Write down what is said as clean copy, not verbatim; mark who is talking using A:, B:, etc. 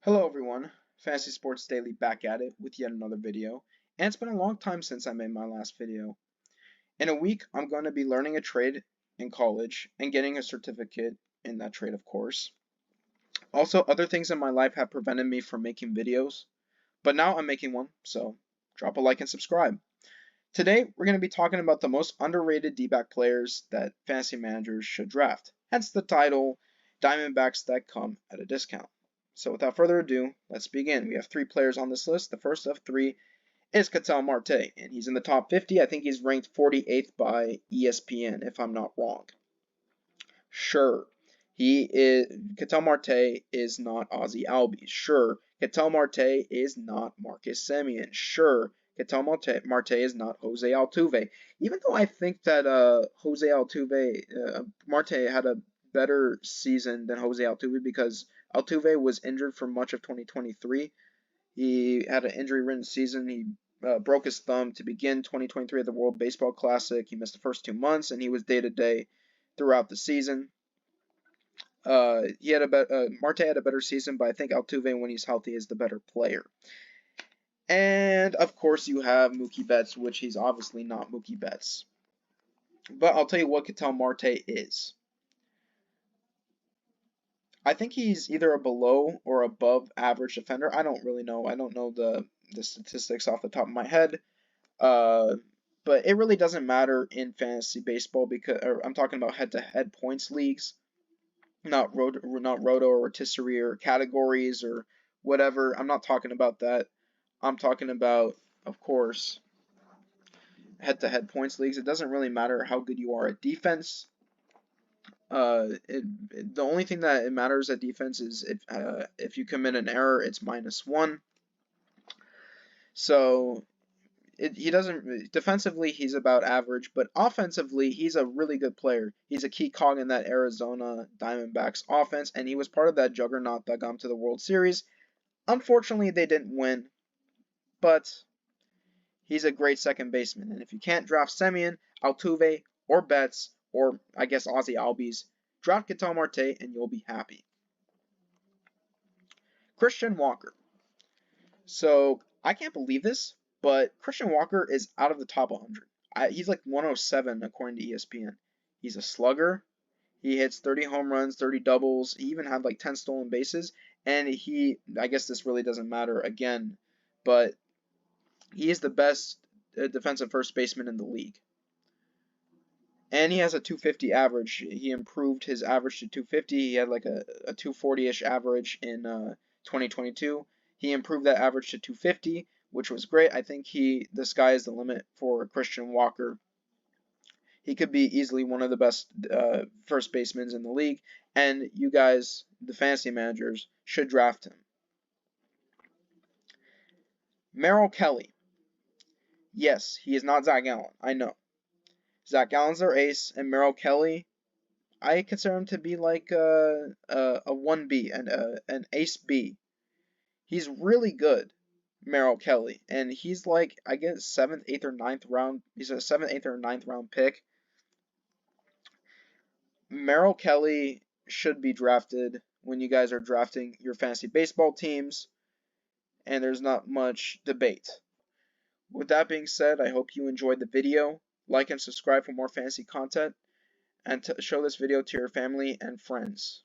A: Hello everyone, Fantasy Sports Daily back at it with yet another video, and it's been a long time since I made my last video. In a week, I'm going to be learning a trade in college and getting a certificate in that trade, of course. Also, other things in my life have prevented me from making videos, but now I'm making one, so drop a like and subscribe. Today, we're going to be talking about the most underrated D-back players that fantasy managers should draft, hence the title, Diamondbacks that come at a discount. So without further ado, let's begin. We have three players on this list. The first of three is Ketel Marte, and he's in the top 50. I think he's ranked 48th by ESPN, if I'm not wrong. Sure, Ketel Marte is not Ozzy Albies. Sure, Ketel Marte is not Marcus Semien. Sure, Ketel Marte is not Jose Altuve. Even though I think that Jose Altuve, Marte had a better season than Jose Altuve because Altuve was injured for much of 2023. He had an injury-ridden season. He broke his thumb to begin 2023 at the World Baseball Classic. He missed the first 2 months, and he was day-to-day throughout the season. Marte had a better season, but I think Altuve, when he's healthy, is the better player. And of course, you have Mookie Betts, which he's obviously not Mookie Betts. But I'll tell you what Ketel Marte is. I think he's either a below or above average defender. I don't really know. I don't know the statistics off the top of my head. But it really doesn't matter in fantasy baseball because I'm talking about head-to-head points leagues, not roto or rotisserie or categories or whatever. I'm not talking about that. I'm talking about, of course, head-to-head points leagues. It doesn't really matter how good you are at defense. The only thing that it matters at defense is if you commit an error, it's -1. So he doesn't defensively he's about average, but offensively he's a really good player. He's a key cog in that Arizona Diamondbacks offense, and he was part of that juggernaut that got him to the World Series. Unfortunately, they didn't win, but he's a great second baseman. And if you can't draft Semien, Altuve, or Betts, or I guess Ozzy Albies, draft Ketel Marte and you'll be happy. Christian Walker. So I can't believe this, but Christian Walker is out of the top 100. He's like 107 according to ESPN. He's a slugger. He hits 30 home runs, 30 doubles. He even had like 10 stolen bases. And I guess this really doesn't matter again, but he is the best defensive first baseman in the league. And he has a 250 average. He improved his average to 250. He had like a 240-ish average in 2022. He improved that average to 250, which was great. I think the sky is the limit for Christian Walker. He could be easily one of the best first basemen in the league, and you guys, the fantasy managers, should draft him. Merrill Kelly. Yes, he is not Zach Gallen. I know. Zach Gallen's their ace, and Merrill Kelly, I consider him to be like a 1B, an ace B. He's really good, Merrill Kelly, and he's like, I guess, 7th, 8th, or 9th round. He's a 7th, 8th, or 9th round pick. Merrill Kelly should be drafted when you guys are drafting your fantasy baseball teams, and there's not much debate. With that being said, I hope you enjoyed the video. Like and subscribe for more fantasy content, and show this video to your family and friends.